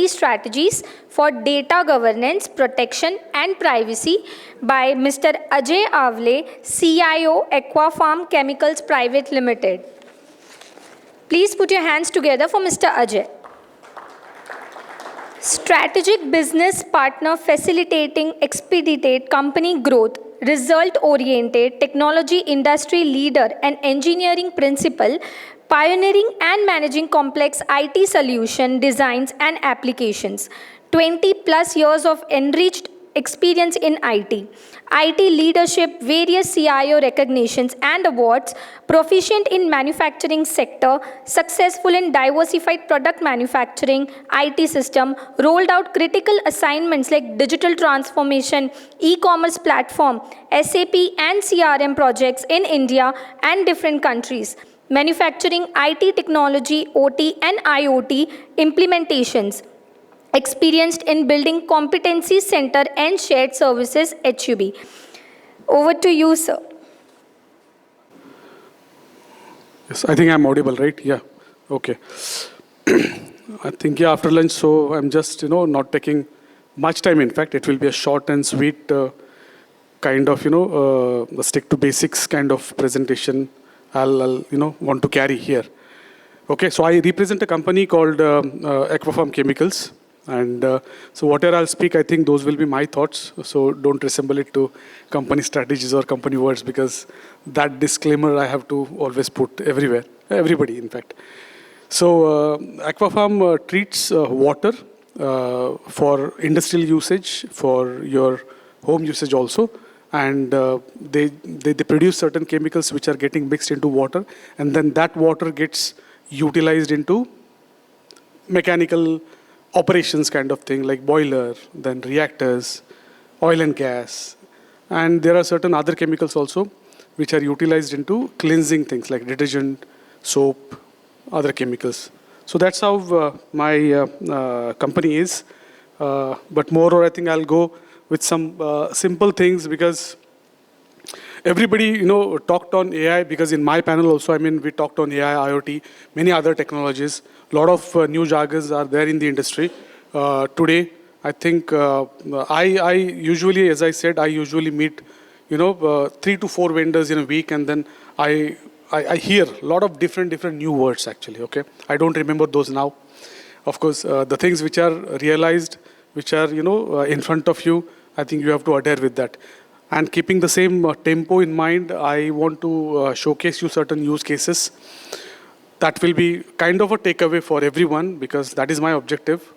IT strategies for data governance, protection, and privacy by Mr. AjayAwale, CIO, Aquapharm Chemicals Private Limited. Please put your hands together for Mr. Ajay. Strategic business partner facilitating expedite company growth, result-oriented technology industry leader and engineering principal, pioneering and managing complex IT solution designs and applications. 20 plus years of enriched experience in IT leadership, various CIO recognitions and awards, proficient in manufacturing sector, successful in diversified product manufacturing, IT system, rolled out critical assignments like digital transformation, e-commerce platform, SAP and CRM projects in India and different countries, manufacturing IT technology, OT and IoT implementations, experienced in building competency center and shared services HUB. Over to you, sir. Yes, I think I'm audible, right? Yeah. Okay. I think, yeah, after lunch, so I'm just, not taking much time. In fact, it will be a short and sweet kind of, stick to basics kind of presentation I'll want to carry here. Okay, so I represent a company called Aquapharm Chemicals. And so whatever I'll speak, I think those will be my thoughts. So don't resemble it to company strategies or company words, because that disclaimer I have to always put everywhere, everybody in fact. So Aquapharm treats water for industrial usage, for your home usage also. And they produce certain chemicals which are getting mixed into water. And then that water gets utilized into mechanical operations kind of thing, like boiler, then reactors, oil and gas. And there are certain other chemicals also which are utilized into cleansing things like detergent, soap, other chemicals. So that's how my company is. But moreover, I think I'll go with some simple things, because everybody, talked on AI, because in my panel also, we talked on AI, IoT, many other technologies. A lot of new jargons are there in the industry. Today, I think I usually, as I said, I usually meet, 3 to 4 vendors in a week, and then I hear a lot of different new words actually, okay? I don't remember those now. Of course, the things which are realized, which are, in front of you, I think you have to adhere with that. And keeping the same tempo in mind, I want to showcase you certain use cases. That will be kind of a takeaway for everyone, because that is my objective.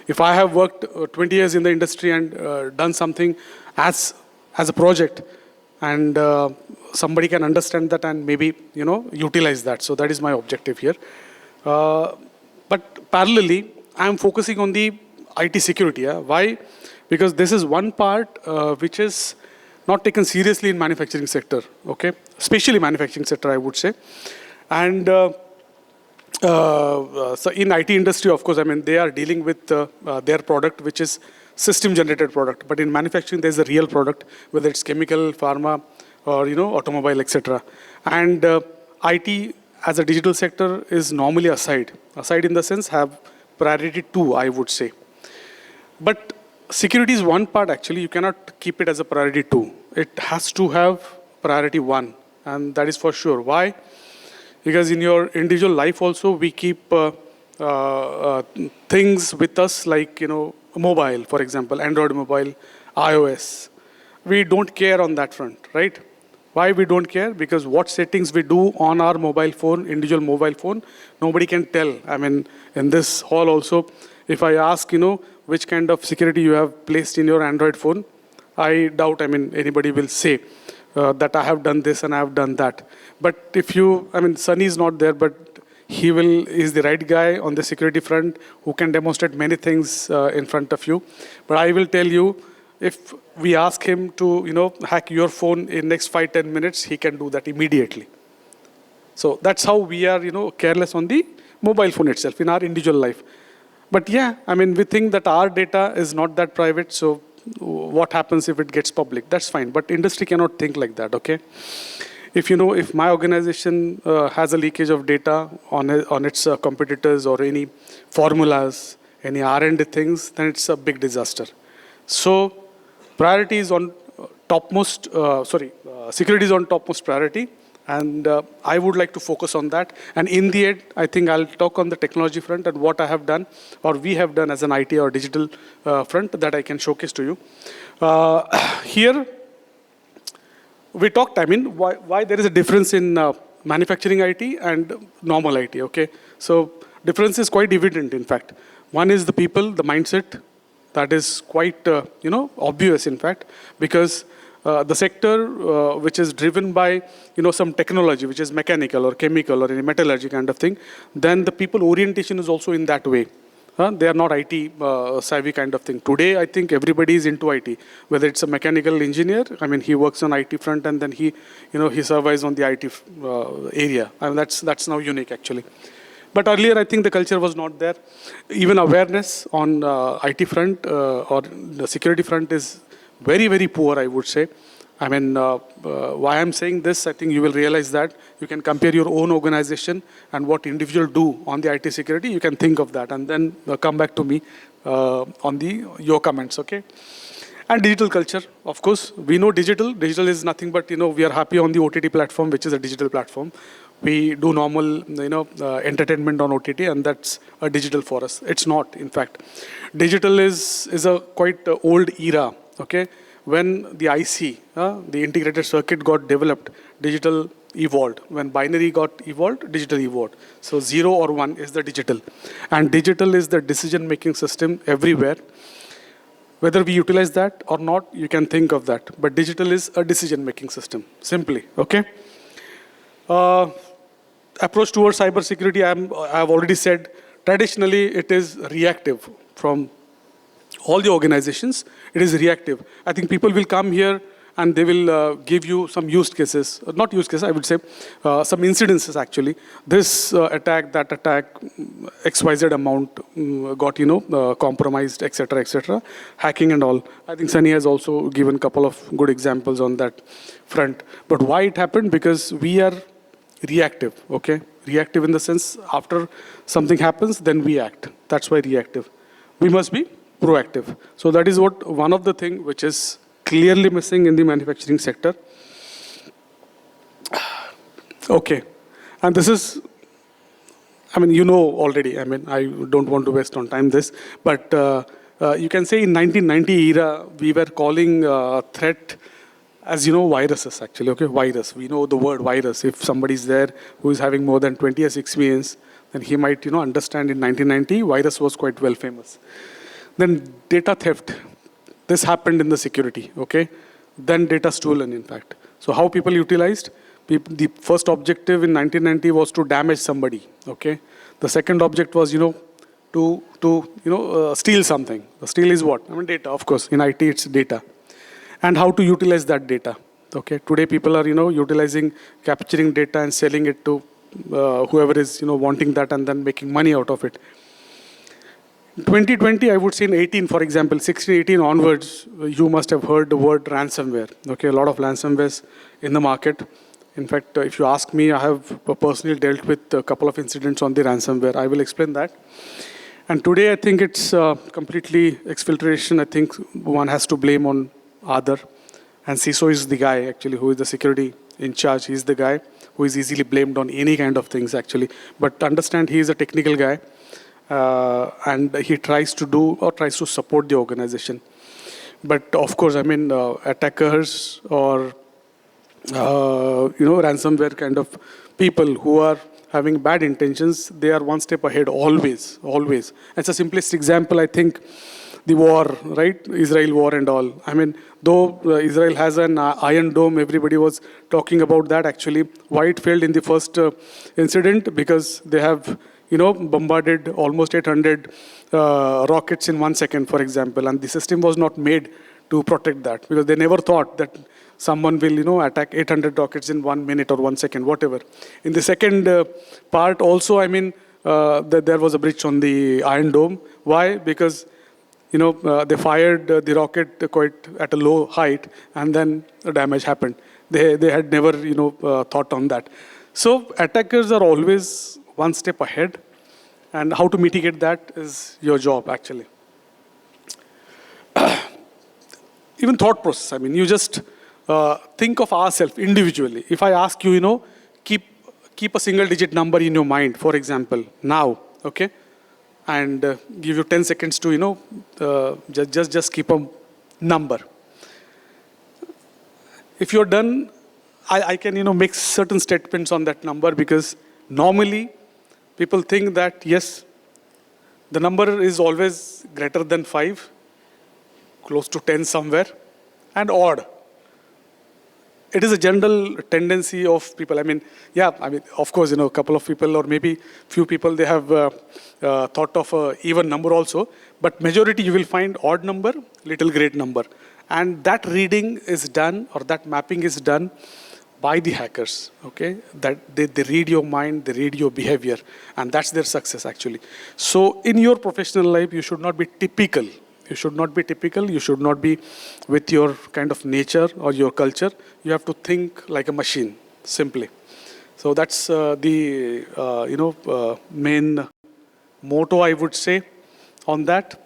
If I have worked 20 years in the industry and done something as a project, and somebody can understand that and maybe, utilize that. So that is my objective here. But parallelly, I'm focusing on the IT security. Yeah? Why? Because this is one part which is not taken seriously in manufacturing sector, okay? Especially manufacturing sector, I would say. And so in IT industry, of course, they are dealing with their product, which is system-generated product. But in manufacturing, there's a real product, whether it's chemical, pharma, or automobile, etc. And IT as a digital sector is normally aside in the sense have priority 2, I would say. But security is one part actually. You cannot keep it as a priority 2. It has to have priority 1, and that is for sure. Why? Because in your individual life also, we keep things with us like, mobile, for example, Android mobile, iOS. We don't care on that front, right? Why we don't care? Because what settings we do on our mobile phone, individual mobile phone, nobody can tell. In this hall also, if I ask, which kind of security you have placed in your Android phone, I doubt, anybody will say that I have done this and I have done that. But if you, Sunny is not there, but is the right guy on the security front who can demonstrate many things in front of you. But I will tell you, if we ask him to, hack your phone in next 5-10 minutes, he can do that immediately. So that's how we are, careless on the mobile phone itself in our individual life. But yeah, we think that our data is not that private, so what happens if it gets public? That's fine, but industry cannot think like that, okay? if my organization has a leakage of data on its competitors or any formulas, any R&D things, then it's a big disaster. So priority is on security is on topmost priority, and I would like to focus on that. And in the end, I think I'll talk on the technology front and what I have done or we have done as an IT or digital front that I can showcase to you. Here, we talked, why there is a difference in manufacturing IT and normal IT, okay? So difference is quite evident, in fact. One is the people, the mindset. That is quite, obvious, in fact, because the sector which is driven by, some technology, which is mechanical or chemical or any metallurgy kind of thing, then the people orientation is also in that way. They are not IT savvy kind of thing. Today, I think everybody is into IT. Whether it's a mechanical engineer, he works on IT front and then he survives on the IT area. That's now unique, actually. But earlier, I think the culture was not there. Even awareness on IT front or the security front is very, very poor, I would say. Why I'm saying this, I think you will realize that you can compare your own organization and what individual do on the IT security. You can think of that and then come back to me on your comments, okay? And digital culture, of course. We know digital. Digital is nothing but, we are happy on the OTT platform, which is a digital platform. We do normal, entertainment on OTT, and that's a digital for us. It's not, in fact. Digital is a quite old era, okay? When the IC, the integrated circuit got developed, digital evolved. When binary got evolved, digital evolved. So 0 or 1 is the digital. And digital is the decision-making system everywhere. Whether we utilize that or not, you can think of that. But digital is a decision-making system, simply, okay? Approach towards cybersecurity, I've already said, traditionally it is reactive from all the organizations. It is reactive. I think people will come here and they will give you some use cases, not use cases, I would say, some incidences actually. This attack, that attack, XYZ amount got, compromised, etc., hacking and all. I think Sunny has also given a couple of good examples on that front. But why it happened? Because we are reactive, okay? Reactive in the sense, after something happens, then we act. That's why reactive. We must be proactive. So that is what one of the things which is clearly missing in the manufacturing sector. Okay. And this is, already, I don't want to waste on time this, but you can say in 1990 era, we were calling threat as viruses actually, okay, virus. We know the word virus. If somebody is there who is having more than 20 years experience, then he might, understand in 1990, virus was quite well famous. Then data theft. This happened in the security, okay? Then data stolen, in fact. So how people utilized? The first objective in 1990 was to damage somebody, okay? The second object was, to steal something. The steal is what? Data, of course. In IT, it's data. And how to utilize that data, okay? Today, people are, utilizing, capturing data and selling it to whoever is, wanting that and then making money out of it. 2020, I would say in 18, for example, 16, 18 onwards, you must have heard the word ransomware. Okay, a lot of ransomwares in the market. In fact, if you ask me, I have personally dealt with a couple of incidents on the ransomware. I will explain that. And today, I think it's completely exfiltration. I think one has to blame on other. And CISO is the guy, actually, who is the security in charge. He's the guy who is easily blamed on any kind of things, actually. But understand, he is a technical guy. And he tries to support the organization. But of course, attackers or, ransomware kind of people who are having bad intentions, they are one step ahead, always, always. It's a simplest example, I think, the war, right? Israel war and all. Though Israel has an Iron Dome, everybody was talking about that actually. Why it failed in the first incident? Because they have, bombarded almost 800 rockets in 1 second, for example. And the system was not made to protect that because they never thought that someone will, attack 800 rockets in 1 minute or 1 second, whatever. In the second part also, there was a breach on the Iron Dome. Why? Because, they fired the rocket quite at a low height and then the damage happened. They had never, thought on that. So attackers are always one step ahead, and how to mitigate that is your job, actually. Even thought process, I mean, you just think of ourselves individually. If I ask you, keep a single digit number in your mind, for example, now, okay? And give you 10 seconds to, just keep a number. If you're done, I can, make certain statements on that number, because normally people think that, yes, the number is always greater than 5, close to 10 somewhere, and odd. It is a general tendency of people. I mean, of course, a couple of people or maybe few people, they have thought of a even number also. But majority, you will find odd number, little great number. And that reading is done, or that mapping is done by the hackers, okay? That they read your mind, they read your behavior, and that's their success, actually. So in your professional life, you should not be typical. You should not be typical. You should not be with your kind of nature or your culture. You have to think like a machine, simply. So that's the main motto, I would say, on that.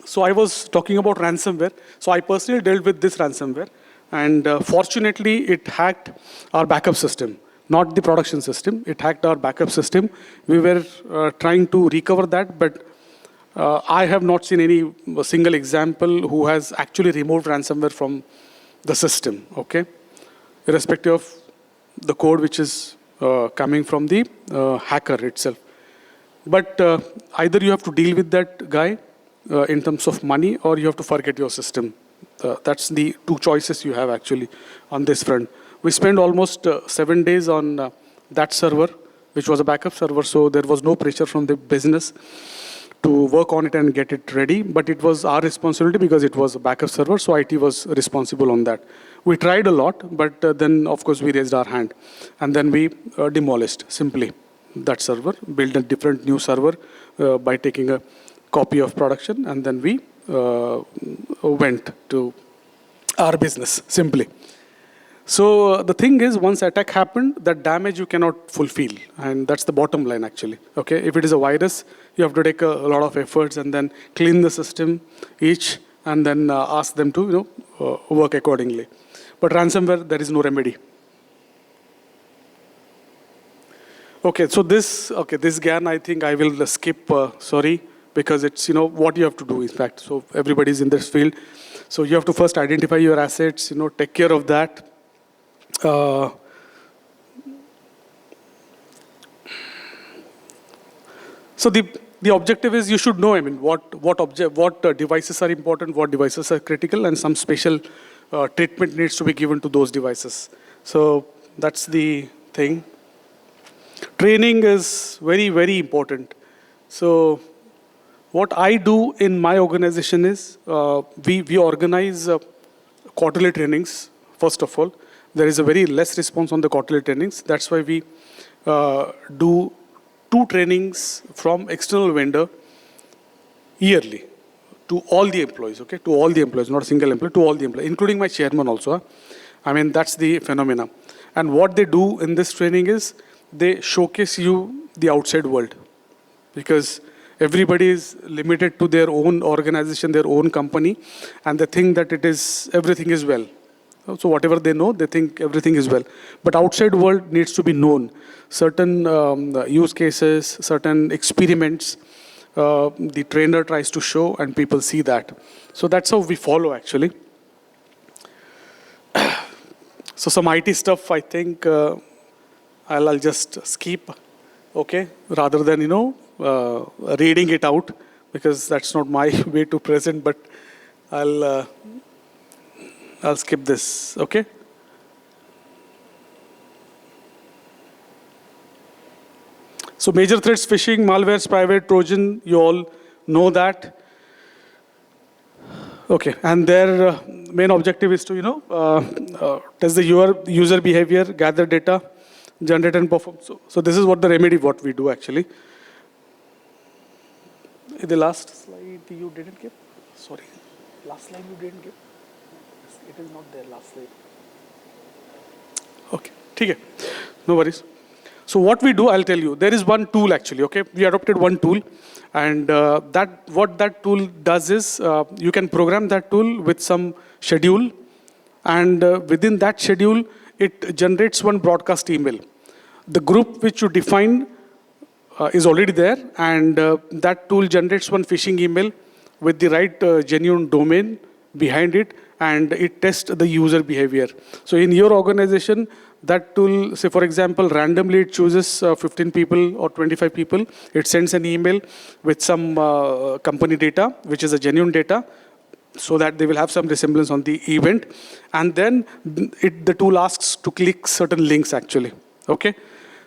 So I was talking about ransomware. So I personally dealt with this ransomware, and fortunately, it hacked our backup system, not the production system. It hacked our backup system. We were trying to recover that, but I have not seen any single example who has actually removed ransomware from the system, okay? Irrespective of the code which is coming from the hacker itself. But either you have to deal with that guy in terms of money, or you have to forget your system. That's the two choices you have, actually, on this front. We spent almost 7 days on that server, which was a backup server, so there was no pressure from the business to work on it and get it ready, but it was our responsibility because it was a backup server, so IT was responsible on that. We tried a lot, but then, of course, we raised our hand. And then we demolished, simply, that server, built a different new server by taking a copy of production, and then we went to our business, simply. So the thing is, once attack happened, that damage you cannot fulfill, and that's the bottom line, actually. Okay, if it is a virus, you have to take a lot of efforts and then clean the system each, and then ask them to work accordingly. But ransomware, there is no remedy. Okay, so this GAN, I think I will skip. Sorry, because it's what you have to do, in fact. So everybody's in this field, so you have to first identify your assets, take care of that. So the objective is you should know, I mean, what devices are important, what devices are critical, and some special treatment needs to be given to those devices. So that's the thing. Training is very, very important. So what I do in my organization is we organize quarterly trainings, first of all. There is a very less response on the quarterly trainings. That's why we do 2 trainings from external vendor yearly to all the employees, okay? To all the employees, not a single employee, to all the employees, including my chairman also. I mean, that's the phenomena. And what they do in this training is they showcase you the outside world, because everybody is limited to their own organization, their own company, and they think that everything is well. So whatever they know, they think everything is well. But outside world needs to be known. Certain use cases, certain experiments, the trainer tries to show, and people see that. So that's how we follow, actually. So some IT stuff, I think I'll just skip, okay, rather than reading it out, because that's not my way to present. But I'll skip this, okay? So major threats: phishing, malware, spyware, Trojan, you all know that. Okay, and their main objective is to, test the user behavior, gather data, generate and perform. So this is what the remedy, what we do, actually. The last slide you didn't give? Sorry, last slide you didn't give? It is not there, last slide. Okay, ठीक है, no worries. So what we do, I'll tell you. There is one tool actually. Okay, we adopted one tool, and what that tool does is you can program that tool with some schedule, and within that schedule, it generates one broadcast email. The group which you define is already there, and that tool generates one phishing email with the right genuine domain behind it, and it tests the user behavior. So in your organization, that tool, say for example, randomly it chooses 15 people or 25 people. It sends an email with some company data, which is a genuine data, so that they will have some resemblance on the event. And then the tool asks to click certain links actually. Okay.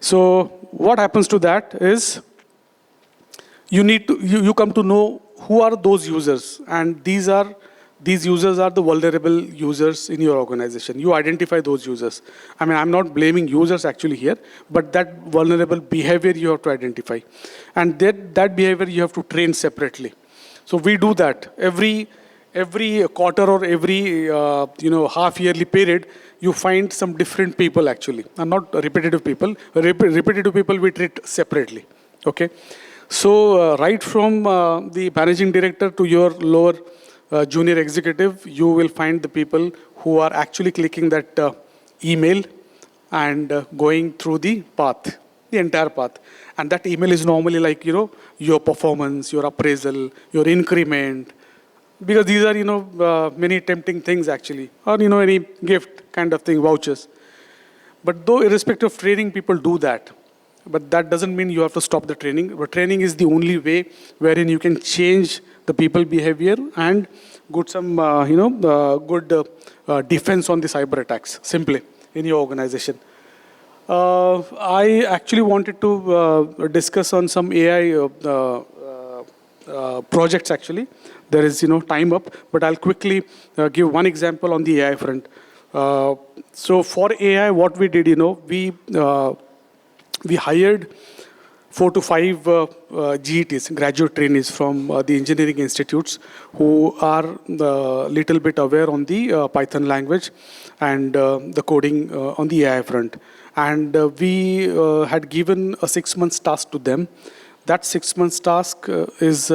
So what happens to that is you come to know who are those users, and these users are the vulnerable users in your organization. You identify those users. I mean, I'm not blaming users actually here, but that vulnerable behavior you have to identify. And that behavior you have to train separately. So we do that. Every quarter or every half yearly period, you find some different people actually, and not repetitive people. Repetitive people we treat separately. Okay. So right from the managing director to your lower junior executive, you will find the people who are actually clicking that email and going through the path, the entire path. And that email is normally like, your performance, your appraisal, your increment, because these are, many tempting things actually, or, any gift kind of thing, vouchers. But though irrespective of training, people do that. But that doesn't mean you have to stop the training. But training is the only way wherein you can change the people behavior and good defense on the cyber attacks, simply, in your organization. I actually wanted to discuss on some AI projects actually. There is, time up, but I'll quickly give one example on the AI front. So for AI, what we did, we hired 4 to 5 GETs, graduate trainees from the engineering institutes who are a little bit aware on the Python language and the coding on the AI front. And we had given a 6 months task to them. That 6 months task is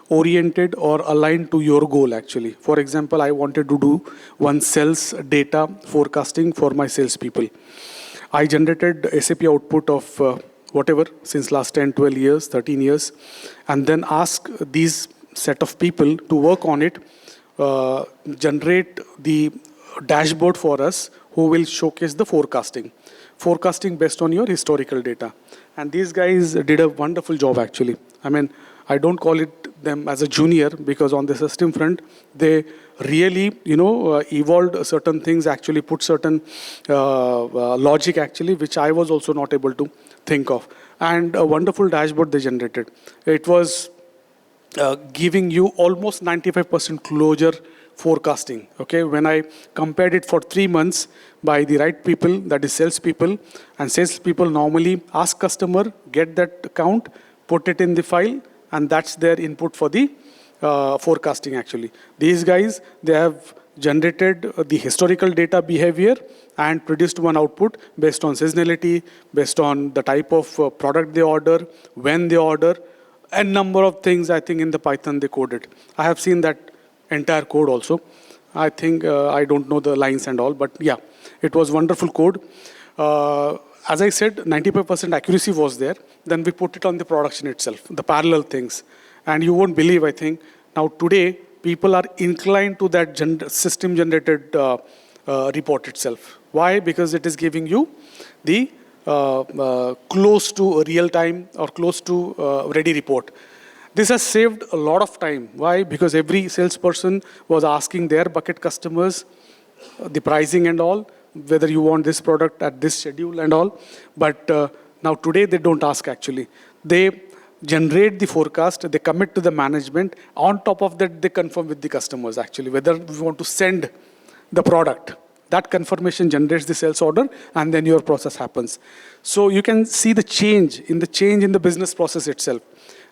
oriented or aligned to your goal actually. For example, I wanted to do one sales data forecasting for my salespeople. I generated SAP output of whatever since last 10, 12 years, 13 years, and then ask these set of people to work on it, generate the dashboard for us who will showcase the forecasting based on your historical data. And these guys did a wonderful job actually. I mean, I don't call it them as a junior because on the system front, they really, evolved certain things, actually put certain logic actually, which I was also not able to think of. And a wonderful dashboard they generated. It was giving you almost 95% closure forecasting. Okay, when I compared it for 3 months by the right people, that is salespeople, and salespeople normally ask customer, get that account, put it in the file, and that's their input for the forecasting actually. These guys, they have generated the historical data behavior and produced one output based on seasonality, based on the type of product they order, when they order, a number of things I think in the Python they coded. I have seen that entire code also. I think I don't know the lines and all, but yeah, it was wonderful code. As I said, 95% accuracy was there. Then we put it on the production itself, the parallel things. And you won't believe, I think, now today, people are inclined to that system-generated report itself. Why? Because it is giving you the close to real-time or close to ready report. This has saved a lot of time. Why? Because every salesperson was asking their bucket customers the pricing and all, whether you want this product at this schedule and all. But now today they don't ask actually. They generate the forecast, they commit to the management. On top of that, they confirm with the customers actually, whether we want to send the product. That confirmation generates the sales order, and then your process happens. So you can see the change in the business process itself.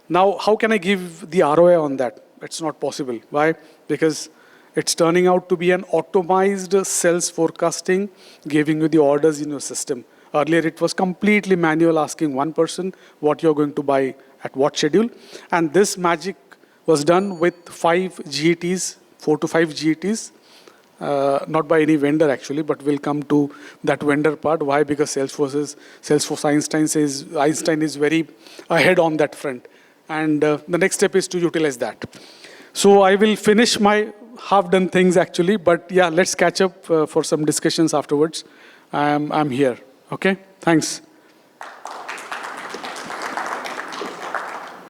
Now, how can I give the ROI on that? It's not possible. Why? Because It's turning out to be an automized sales forecasting, giving you the orders in your system. Earlier, it was completely manual, asking one person what you're going to buy at what schedule. And this magic was done with 5 GETs, 4 to 5 GETs, not by any vendor actually, but we'll come to that vendor part. Why? Because Salesforce Einstein is very ahead on that front. And the next step is to utilize that. So I will finish my half-done things actually, but yeah, let's catch up for some discussions afterwards. I'm here. Okay, thanks.